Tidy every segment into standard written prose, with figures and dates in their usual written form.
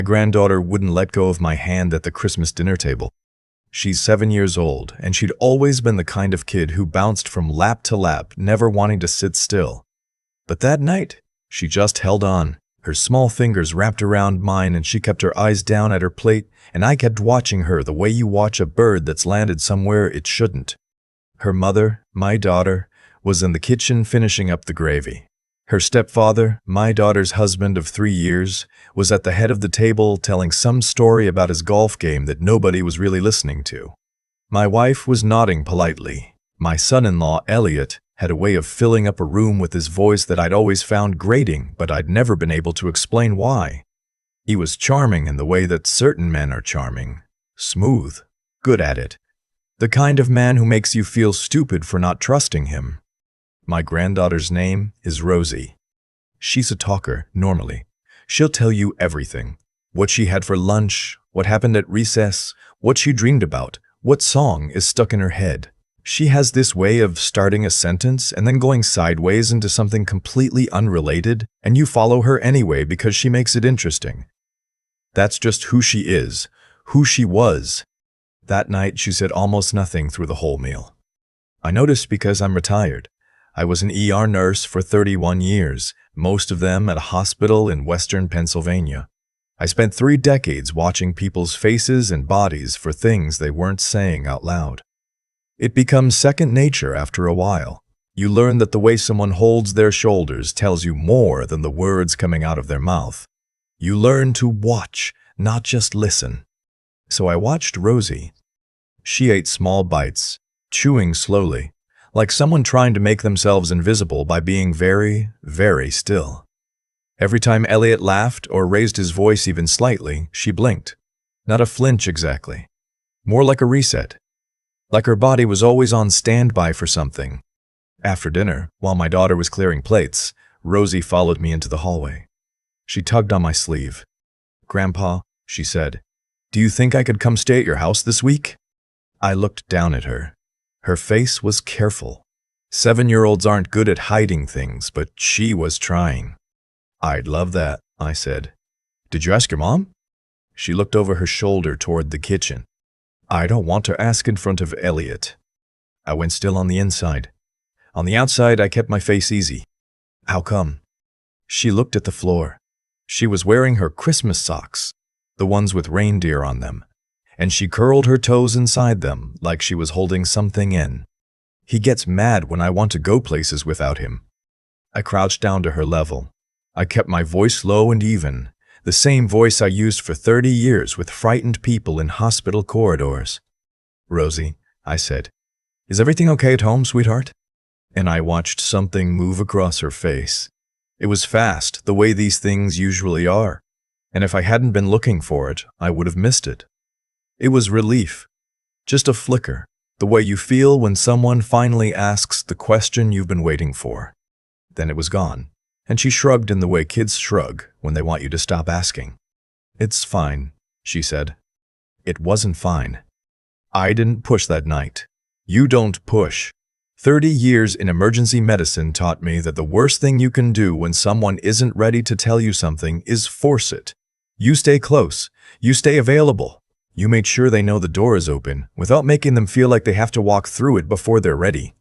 My granddaughter wouldn't let go of my hand at the Christmas dinner table. She's 7 years old, and she'd always been the kind of kid who bounced from lap to lap, never wanting to sit still. But that night, she just held on, her small fingers wrapped around mine, and she kept her eyes down at her plate, and I kept watching her the way you watch a bird that's landed somewhere it shouldn't. Her mother, my daughter, was in the kitchen finishing up the gravy. Her stepfather, my daughter's husband of 3 years, was at the head of the table telling some story about his golf game that nobody was really listening to. My wife was nodding politely. My son-in-law, Elliot, had a way of filling up a room with his voice that I'd always found grating, but I'd never been able to explain why. He was charming in the way that certain men are charming. Smooth, good at it. The kind of man who makes you feel stupid for not trusting him. My granddaughter's name is Rosie. She's a talker, normally. She'll tell you everything. What she had for lunch, what happened at recess, what she dreamed about, what song is stuck in her head. She has this way of starting a sentence and then going sideways into something completely unrelated, and you follow her anyway because she makes it interesting. That's just who she is, who she was. That night, she said almost nothing through the whole meal. I noticed because I'm retired. I was an ER nurse for 31 years, most of them at a hospital in western Pennsylvania. I spent 3 decades watching people's faces and bodies for things they weren't saying out loud. It becomes second nature after a while. You learn that the way someone holds their shoulders tells you more than the words coming out of their mouth. You learn to watch, not just listen. So I watched Rosie. She ate small bites, chewing slowly, like someone trying to make themselves invisible by being very, very still. Every time Elliot laughed or raised his voice even slightly, she blinked. Not a flinch exactly. More like a reset. Like her body was always on standby for something. After dinner, while my daughter was clearing plates, Rosie followed me into the hallway. She tugged on my sleeve. "Grandpa," she said, "do you think I could come stay at your house this week?" I looked down at her. Her face was careful. 7-year-olds aren't good at hiding things, but she was trying. "I'd love that," I said. "Did you ask your mom?" She looked over her shoulder toward the kitchen. "I don't want to ask in front of Elliot." I went still on the inside. On the outside, I kept my face easy. "How come?" She looked at the floor. She was wearing her Christmas socks, the ones with reindeer on them, and she curled her toes inside them like she was holding something in. "He gets mad when I want to go places without him." I crouched down to her level. I kept my voice low and even, the same voice I used for 30 years with frightened people in hospital corridors. "Rosie," I said, "is everything okay at home, sweetheart?" And I watched something move across her face. It was fast, the way these things usually are, and if I hadn't been looking for it, I would have missed it. It was relief, just a flicker, the way you feel when someone finally asks the question you've been waiting for. Then it was gone, and she shrugged in the way kids shrug when they want you to stop asking. "It's fine," she said. It wasn't fine. I didn't push that night. You don't push. 30 years in emergency medicine taught me that the worst thing you can do when someone isn't ready to tell you something is force it. You stay close. You stay available. You made sure they know the door is open without making them feel like they have to walk through it before they're ready.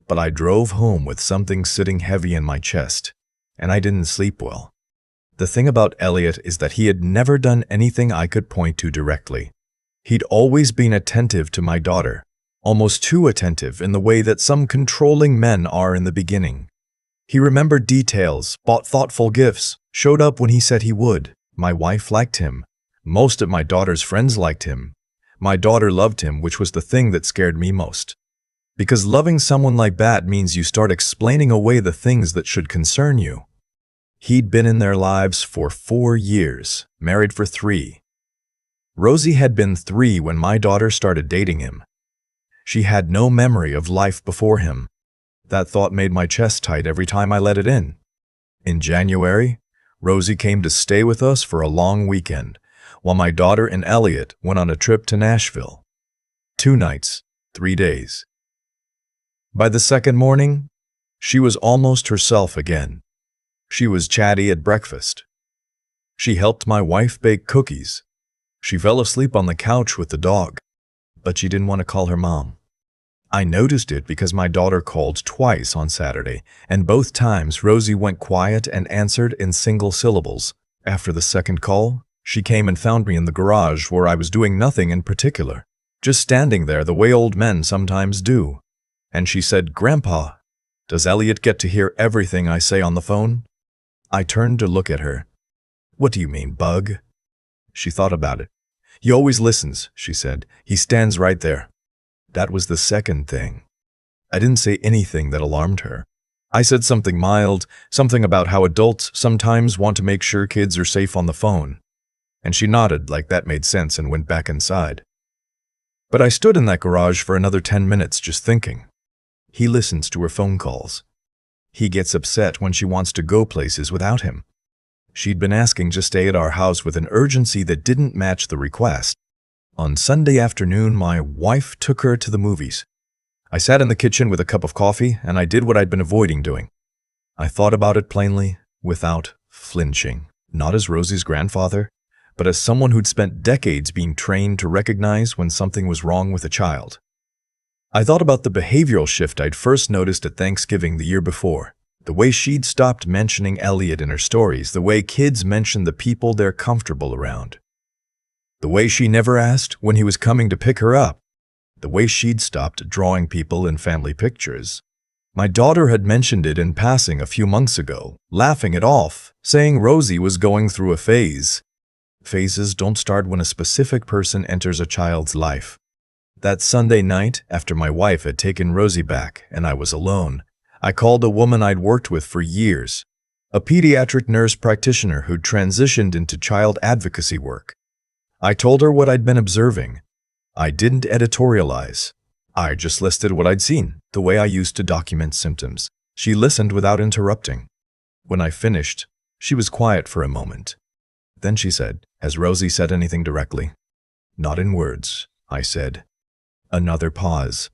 But I drove home with something sitting heavy in my chest, and I didn't sleep well. The thing about Elliot is that he had never done anything I could point to directly. He'd always been attentive to my daughter. Almost too attentive in the way that some controlling men are in the beginning. He remembered details, bought thoughtful gifts, showed up when he said he would. My wife liked him. Most of my daughter's friends liked him. My daughter loved him, which was the thing that scared me most. Because loving someone like that means you start explaining away the things that should concern you. He'd been in their lives for 4 years, married for 3. Rosie had been 3 when my daughter started dating him. She had no memory of life before him. That thought made my chest tight every time I let it in. In January, Rosie came to stay with us for a long weekend, while my daughter and Elliot went on a trip to Nashville. 2 nights, 3 days. By the second morning, she was almost herself again. She was chatty at breakfast. She helped my wife bake cookies. She fell asleep on the couch with the dog, but she didn't want to call her mom. I noticed it because my daughter called twice on Saturday, and both times Rosie went quiet and answered in single syllables. After the second call, she came and found me in the garage where I was doing nothing in particular, just standing there the way old men sometimes do. And she said, "Grandpa, does Elliot get to hear everything I say on the phone?" I turned to look at her. "What do you mean, bug?" She thought about it. "He always listens," she said. "He stands right there." That was the second thing. I didn't say anything that alarmed her. I said something mild, something about how adults sometimes want to make sure kids are safe on the phone. And she nodded like that made sense and went back inside. But I stood in that garage for another 10 minutes just thinking. He listens to her phone calls. He gets upset when she wants to go places without him. She'd been asking to stay at our house with an urgency that didn't match the request. On Sunday afternoon, my wife took her to the movies. I sat in the kitchen with a cup of coffee, and I did what I'd been avoiding doing. I thought about it plainly, without flinching. Not as Rosie's grandfather, but as someone who'd spent decades being trained to recognize when something was wrong with a child. I thought about the behavioral shift I'd first noticed at Thanksgiving the year before. The way she'd stopped mentioning Elliot in her stories, the way kids mention the people they're comfortable around. The way she never asked when he was coming to pick her up. The way she'd stopped drawing people in family pictures. My daughter had mentioned it in passing a few months ago, laughing it off, saying Rosie was going through a phase. Phases don't start when a specific person enters a child's life. That Sunday night, after my wife had taken Rosie back and I was alone, I called a woman I'd worked with for years, a pediatric nurse practitioner who'd transitioned into child advocacy work. I told her what I'd been observing. I didn't editorialize. I just listed what I'd seen, the way I used to document symptoms. She listened without interrupting. When I finished, she was quiet for a moment. Then she said, "Has Rosie said anything directly?" "Not in words," I said. Another pause.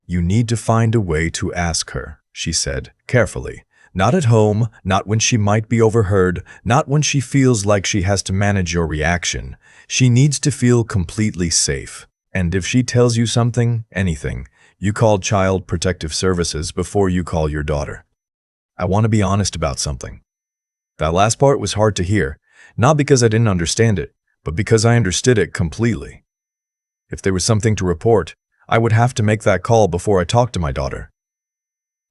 "You need to find a way to ask her," she said, carefully. "Not at home, not when she might be overheard, not when she feels like she has to manage your reaction. She needs to feel completely safe. And if she tells you something, anything, you call Child Protective Services before you call your daughter." I want to be honest about something. That last part was hard to hear, not because I didn't understand it, but because I understood it completely. If there was something to report, I would have to make that call before I talked to my daughter.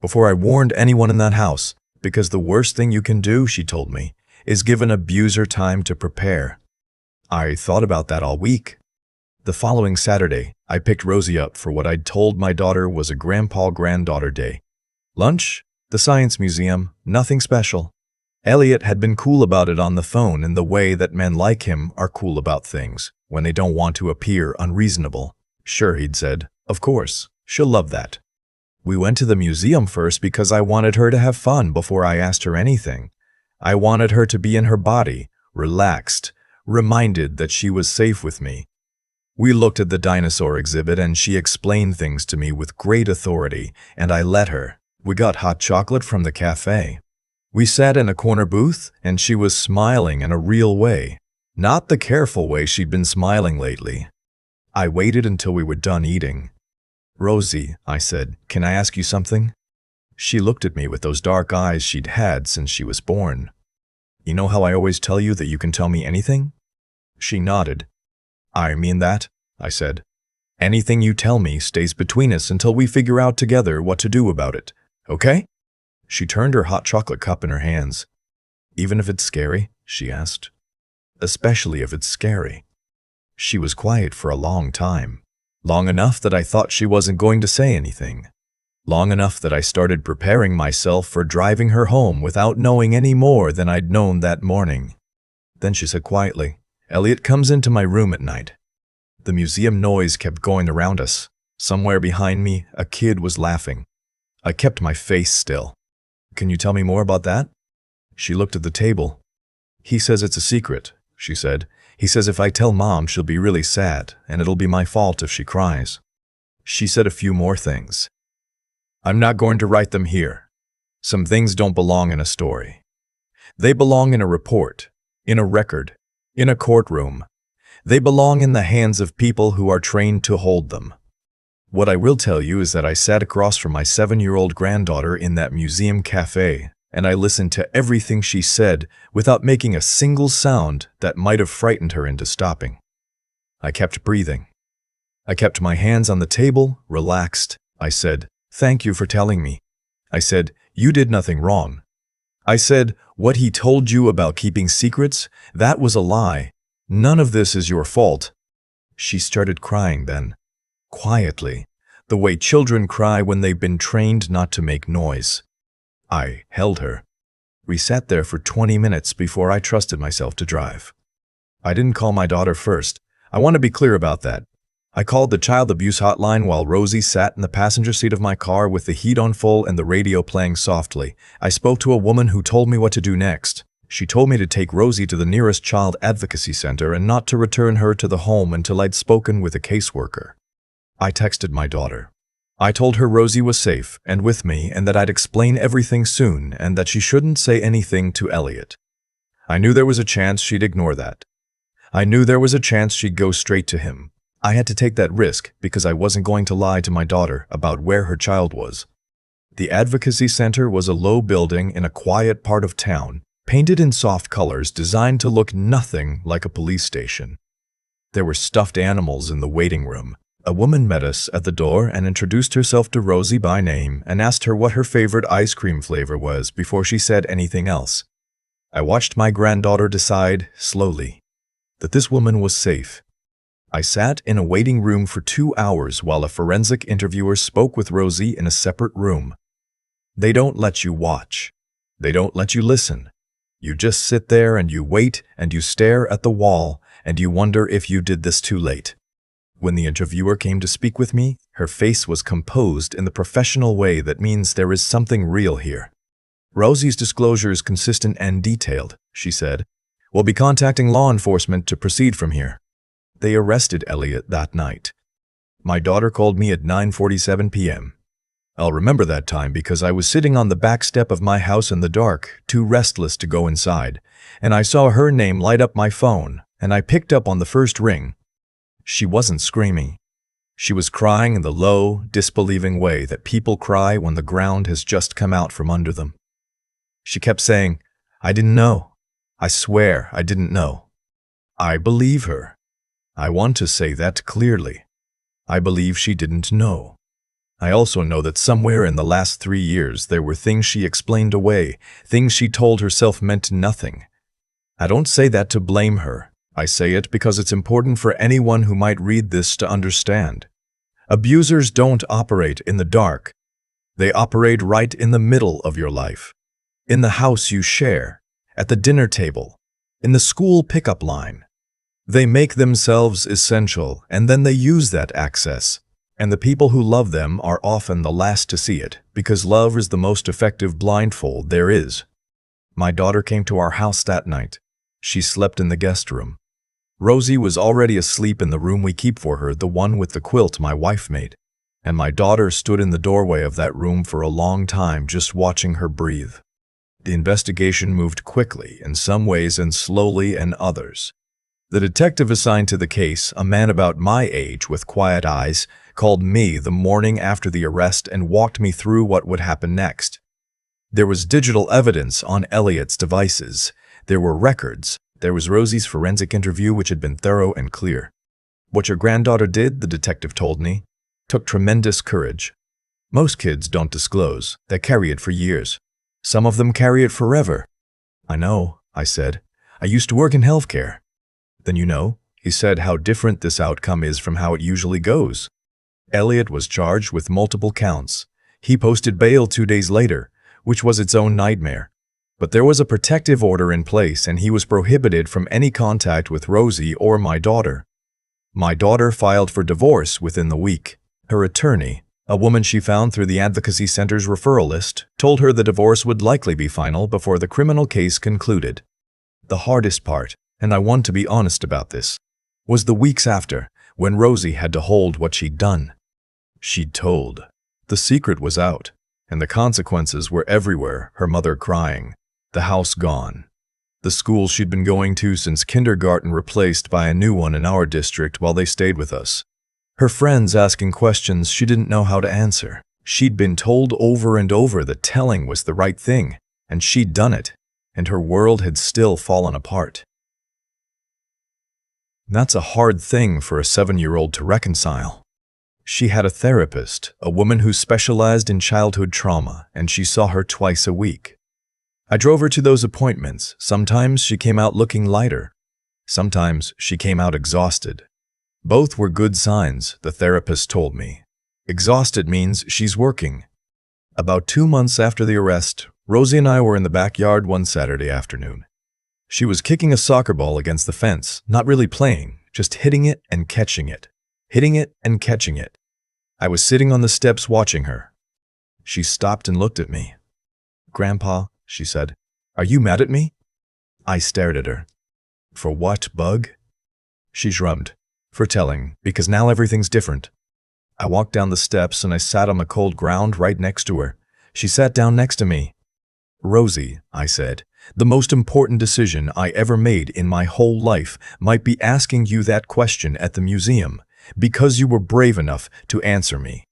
Before I warned anyone in that house, because the worst thing you can do, she told me, is give an abuser time to prepare. I thought about that all week. The following Saturday, I picked Rosie up for what I'd told my daughter was a grandpa-granddaughter day. Lunch, the science museum, nothing special. Elliot had been cool about it on the phone in the way that men like him are cool about things, when they don't want to appear unreasonable. "Sure," he'd said. "Of course. She'll love that." We went to the museum first because I wanted her to have fun before I asked her anything. I wanted her to be in her body, relaxed, reminded that she was safe with me. We looked at the dinosaur exhibit and she explained things to me with great authority, and I let her. We got hot chocolate from the café. We sat in a corner booth and she was smiling in a real way, not the careful way she'd been smiling lately. I waited until we were done eating. "Rosie," I said, "can I ask you something?" She looked at me with those dark eyes she'd had since she was born. "You know how I always tell you that you can tell me anything?" She nodded. "I mean that," I said. "Anything you tell me stays between us until we figure out together what to do about it, okay?" She turned her hot chocolate cup in her hands. "Even if it's scary?" she asked. "Especially if it's scary." She was quiet for a long time. Long enough that I thought she wasn't going to say anything. Long enough that I started preparing myself for driving her home without knowing any more than I'd known that morning. Then she said quietly, "Elliot comes into my room at night." The museum noise kept going around us. Somewhere behind me, a kid was laughing. I kept my face still. "Can you tell me more about that?" She looked at the table. "He says it's a secret," she said. "He says if I tell Mom, she'll be really sad, and it'll be my fault if she cries." She said a few more things. "I'm not going to write them here. Some things don't belong in a story. They belong in a report, in a record, in a courtroom. They belong in the hands of people who are trained to hold them. What I will tell you is that I sat across from my 7-year-old granddaughter in that museum café, and I listened to everything she said without making a single sound that might have frightened her into stopping. I kept breathing. I kept my hands on the table, relaxed. I said, "Thank you for telling me." I said, "You did nothing wrong." I said, "What he told you about keeping secrets, that was a lie. None of this is your fault." She started crying then, quietly, the way children cry when they've been trained not to make noise. I held her. We sat there for 20 minutes before I trusted myself to drive. I didn't call my daughter first. I want to be clear about that. I called the child abuse hotline while Rosie sat in the passenger seat of my car with the heat on full and the radio playing softly. I spoke to a woman who told me what to do next. She told me to take Rosie to the nearest child advocacy center and not to return her to the home until I'd spoken with a caseworker. I texted my daughter. I told her Rosie was safe and with me and that I'd explain everything soon and that she shouldn't say anything to Elliot. I knew there was a chance she'd ignore that. I knew there was a chance she'd go straight to him. I had to take that risk because I wasn't going to lie to my daughter about where her child was. The advocacy center was a low building in a quiet part of town, painted in soft colors designed to look nothing like a police station. There were stuffed animals in the waiting room. A woman met us at the door and introduced herself to Rosie by name and asked her what her favorite ice cream flavor was before she said anything else. I watched my granddaughter decide, slowly, that this woman was safe. I sat in a waiting room for 2 hours while a forensic interviewer spoke with Rosie in a separate room. They don't let you watch. They don't let you listen. You just sit there and you wait and you stare at the wall and you wonder if you did this too late. When the interviewer came to speak with me, her face was composed in the professional way that means there is something real here. "Rosie's disclosure is consistent and detailed," she said. "We'll be contacting law enforcement to proceed from here." They arrested Elliot that night. My daughter called me at 9:47 p.m. I'll remember that time because I was sitting on the back step of my house in the dark, too restless to go inside, and I saw her name light up my phone, and I picked up on the first ring. She wasn't screaming. She was crying in the low, disbelieving way that people cry when the ground has just come out from under them. She kept saying, "I didn't know. I swear I didn't know." I believe her. I want to say that clearly. I believe she didn't know. I also know that somewhere in the last 3 years there were things she explained away, things she told herself meant nothing. I don't say that to blame her. I say it because it's important for anyone who might read this to understand. Abusers don't operate in the dark. They operate right in the middle of your life. In the house you share, at the dinner table, in the school pickup line. They make themselves essential, and then they use that access. And the people who love them are often the last to see it, because love is the most effective blindfold there is. My daughter came to our house that night. She slept in the guest room. Rosie was already asleep in the room we keep for her, the one with the quilt my wife made. And my daughter stood in the doorway of that room for a long time just watching her breathe. The investigation moved quickly in some ways and slowly in others. The detective assigned to the case, a man about my age with quiet eyes, called me the morning after the arrest and walked me through what would happen next. There was digital evidence on Elliot's devices. There were records. There was Rosie's forensic interview, which had been thorough and clear. What your granddaughter did, the detective told me, took tremendous courage. Most kids don't disclose. They carry it for years. Some of them carry it forever. I know, I said. I used to work in healthcare. Then you know, he said, how different this outcome is from how it usually goes. Elliot was charged with multiple counts. He posted bail 2 days later, which was its own nightmare. But there was a protective order in place and he was prohibited from any contact with Rosie or my daughter. My daughter filed for divorce within the week. Her attorney, a woman she found through the advocacy center's referral list, told her the divorce would likely be final before the criminal case concluded. The hardest part, and I want to be honest about this, was the weeks after, when Rosie had to hold what she'd done. She'd told. The secret was out, and the consequences were everywhere, her mother crying, the house gone. The school she'd been going to since kindergarten replaced by a new one in our district while they stayed with us. Her friends asking questions she didn't know how to answer. She'd been told over and over that telling was the right thing, and she'd done it, and her world had still fallen apart. That's a hard thing for a 7-year-old to reconcile. She had a therapist, a woman who specialized in childhood trauma, and she saw her twice a week. I drove her to those appointments. Sometimes she came out looking lighter. Sometimes she came out exhausted. Both were good signs, the therapist told me. Exhausted means she's working. About 2 months after the arrest, Rosie and I were in the backyard one Saturday afternoon. She was kicking a soccer ball against the fence, not really playing, just hitting it and catching it. Hitting it and catching it. I was sitting on the steps watching her. She stopped and looked at me. "Grandpa," she said, "are you mad at me?" I stared at her. "For what, Bug?" She shrugged. "For telling, because now everything's different." I walked down the steps and I sat on the cold ground right next to her. She sat down next to me. "Rosie," I said, "the most important decision I ever made in my whole life might be asking you that question at the museum, because you were brave enough to answer me.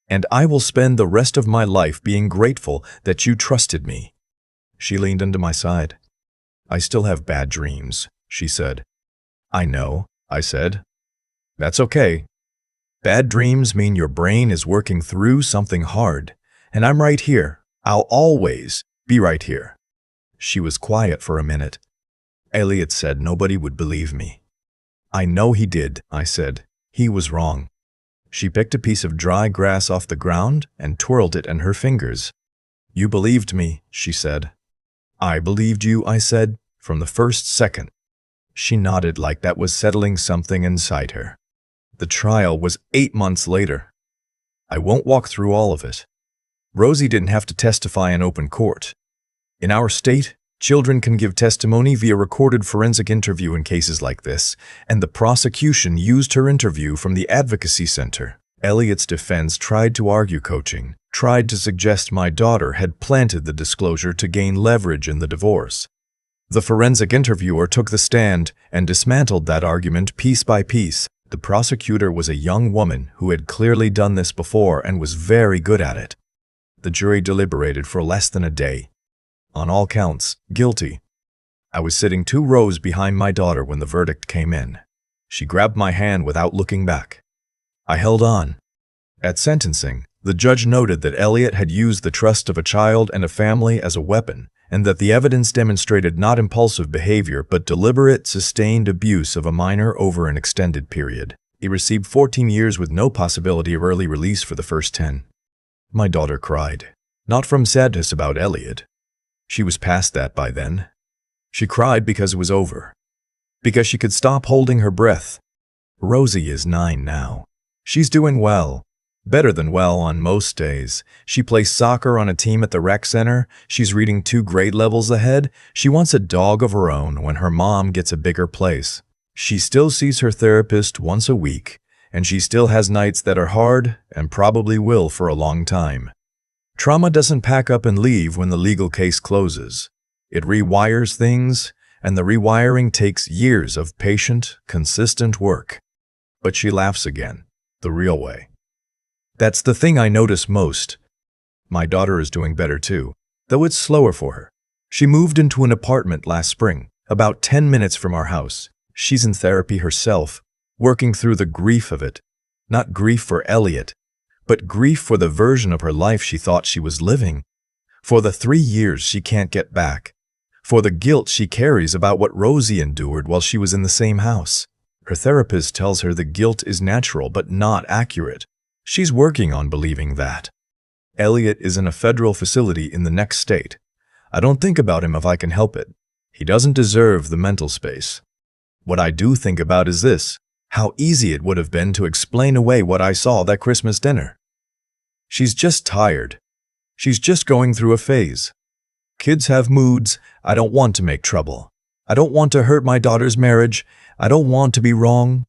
And I will spend the rest of my life being grateful that you trusted me." She leaned into my side. "I still have bad dreams," she said. "I know," I said. "That's okay. Bad dreams mean your brain is working through something hard, and I'm right here. I'll always be right here." She was quiet for a minute. "Elliot said nobody would believe me." "I know he did," I said. "He was wrong." She picked a piece of dry grass off the ground and twirled it in her fingers. "You believed me," she said. "I believed you," I said, "from the first second." She nodded like that was settling something inside her. The trial was 8 months later. I won't walk through all of it. Rosie didn't have to testify in open court. In our state, children can give testimony via recorded forensic interview in cases like this, and the prosecution used her interview from the advocacy center. Elliot's defense tried to argue coaching, tried to suggest my daughter had planted the disclosure to gain leverage in the divorce. The forensic interviewer took the stand and dismantled that argument piece by piece. The prosecutor was a young woman who had clearly done this before and was very good at it. The jury deliberated for less than a day. On all counts, guilty. I was sitting 2 rows behind my daughter when the verdict came in. She grabbed my hand without looking back. I held on. At sentencing, the judge noted that Elliot had used the trust of a child and a family as a weapon, and that the evidence demonstrated not impulsive behavior but deliberate, sustained abuse of a minor over an extended period. He received 14 years with no possibility of early release for the first 10. My daughter cried, not from sadness about Elliot. She was past that by then. She cried because it was over, because she could stop holding her breath. Rosie is 9 now. She's doing well. Better than well on most days. She plays soccer on a team at the rec center. She's reading 2 grade levels ahead. She wants a dog of her own when her mom gets a bigger place. She still sees her therapist once a week, and she still has nights that are hard and probably will for a long time. Trauma doesn't pack up and leave when the legal case closes. It rewires things, and the rewiring takes years of patient, consistent work. But she laughs again, the real way. That's the thing I notice most. My daughter is doing better too, though it's slower for her. She moved into an apartment last spring, about 10 minutes from our house. She's in therapy herself, working through the grief of it. Not grief for Elliot, but grief for the version of her life she thought she was living. For the 3 years she can't get back. For the guilt she carries about what Rosie endured while she was in the same house. Her therapist tells her the guilt is natural but not accurate. She's working on believing that. Elliot is in a federal facility in the next state. I don't think about him if I can help it. He doesn't deserve the mental space. What I do think about is this: how easy it would have been to explain away what I saw that Christmas dinner. She's just tired. She's just going through a phase. Kids have moods. I don't want to make trouble. I don't want to hurt my daughter's marriage. I don't want to be wrong.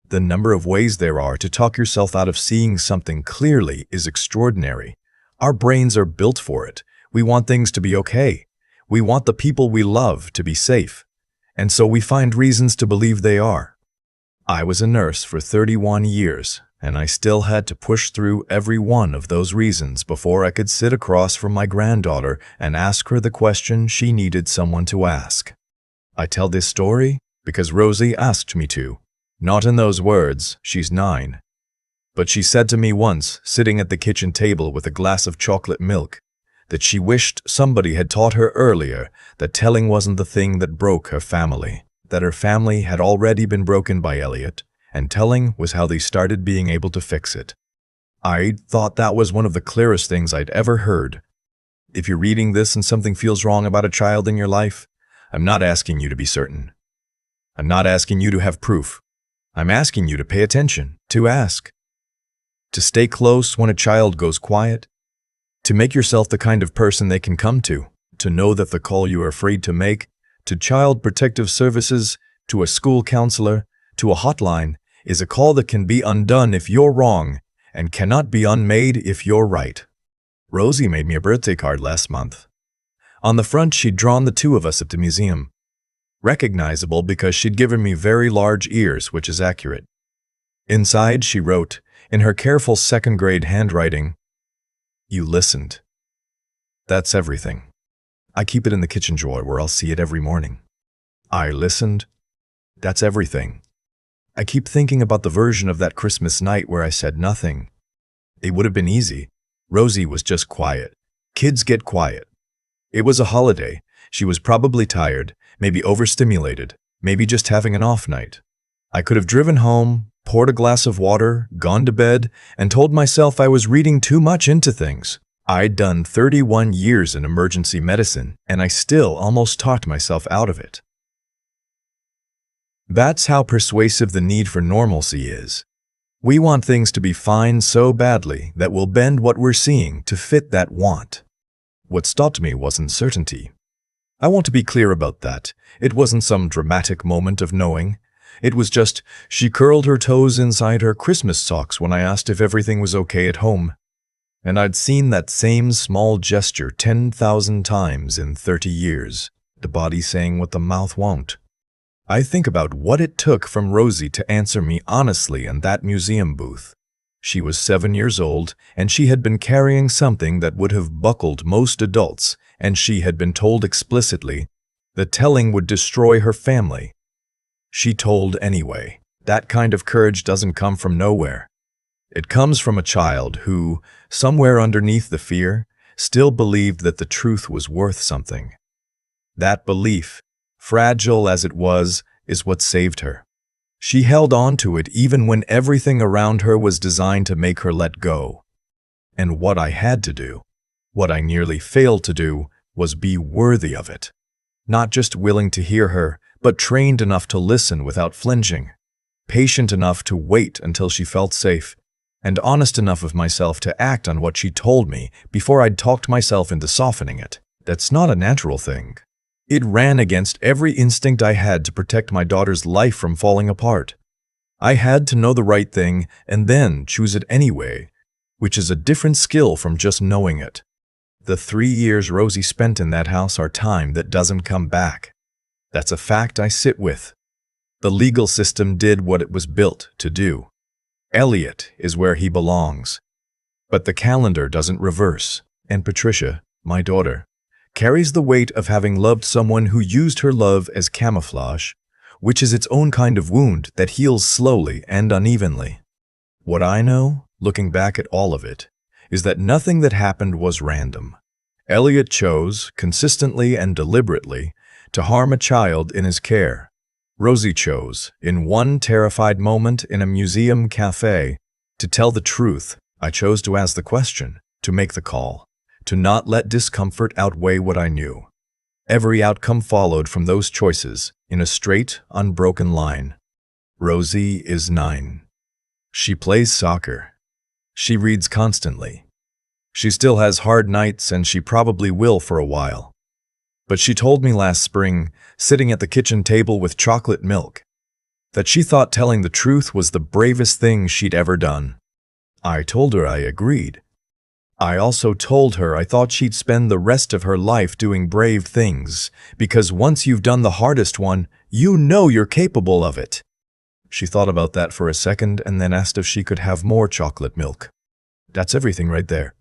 The number of ways there are to talk yourself out of seeing something clearly is extraordinary. Our brains are built for it. We want things to be okay. We want the people we love to be safe, and so we find reasons to believe they are. I was a nurse for 31 years, and I still had to push through every one of those reasons before I could sit across from my granddaughter and ask her the question she needed someone to ask. I tell this story because Rosie asked me to. Not in those words, she's 9. But she said to me once, sitting at the kitchen table with a glass of chocolate milk, that she wished somebody had taught her earlier that telling wasn't the thing that broke her family, that her family had already been broken by Elliot, and telling was how they started being able to fix it. I thought that was one of the clearest things I'd ever heard. If you're reading this and something feels wrong about a child in your life, I'm not asking you to be certain. I'm not asking you to have proof. I'm asking you to pay attention, to ask, to stay close when a child goes quiet, to make yourself the kind of person they can come to know that the call you are afraid to make, to Child Protective Services, to a school counselor, to a hotline, is a call that can be undone if you're wrong and cannot be unmade if you're right. Rosie made me a birthday card last month. On the front, she'd drawn the two of us at the museum. Recognizable because she'd given me very large ears, which is accurate. Inside, she wrote, in her careful second-grade handwriting, "You listened. That's everything. I keep it in the kitchen drawer where I'll see it every morning. I listened. That's everything." I keep thinking about the version of that Christmas night where I said nothing. It would have been easy. Rosie was just quiet. Kids get quiet. It was a holiday. She was probably tired, maybe overstimulated, maybe just having an off night. I could have driven home, poured a glass of water, gone to bed, and told myself I was reading too much into things. I'd done 31 years in emergency medicine, and I still almost talked myself out of it. That's how persuasive the need for normalcy is. We want things to be fine so badly that we'll bend what we're seeing to fit that want. What stopped me wasn't certainty. I want to be clear about that. It wasn't some dramatic moment of knowing. It was just, she curled her toes inside her Christmas socks when I asked if everything was okay at home. And I'd seen that same small gesture 10,000 times in 30 years, the body saying what the mouth won't. I think about what it took from Rosie to answer me honestly in that museum booth. She was 7 years old, and she had been carrying something that would have buckled most adults, and she had been told explicitly that telling would destroy her family. She told anyway. That kind of courage doesn't come from nowhere. It comes from a child who, somewhere underneath the fear, still believed that the truth was worth something. That belief, fragile as it was, is what saved her. She held on to it even when everything around her was designed to make her let go. And what I had to do, what I nearly failed to do, was be worthy of it. Not just willing to hear her, but trained enough to listen without flinching, patient enough to wait until she felt safe, and honest enough of myself to act on what she told me before I'd talked myself into softening it. That's not a natural thing. It ran against every instinct I had to protect my daughter's life from falling apart. I had to know the right thing and then choose it anyway, which is a different skill from just knowing it. The 3 years Rosie spent in that house are time that doesn't come back. That's a fact I sit with. The legal system did what it was built to do. Elliot is where he belongs. But the calendar doesn't reverse, and Patricia, my daughter, carries the weight of having loved someone who used her love as camouflage, which is its own kind of wound that heals slowly and unevenly. What I know, looking back at all of it, is that nothing that happened was random. Elliot chose, consistently and deliberately, to harm a child in his care. Rosie chose, in one terrified moment in a museum café, to tell the truth. I chose to ask the question, to make the call, to not let discomfort outweigh what I knew. Every outcome followed from those choices, in a straight, unbroken line. Rosie is 9. She plays soccer. She reads constantly. She still has hard nights, and she probably will for a while. But she told me last spring, sitting at the kitchen table with chocolate milk, that she thought telling the truth was the bravest thing she'd ever done. I told her I agreed. I also told her I thought she'd spend the rest of her life doing brave things, because once you've done the hardest one, you know you're capable of it. She thought about that for a second and then asked if she could have more chocolate milk. That's everything right there.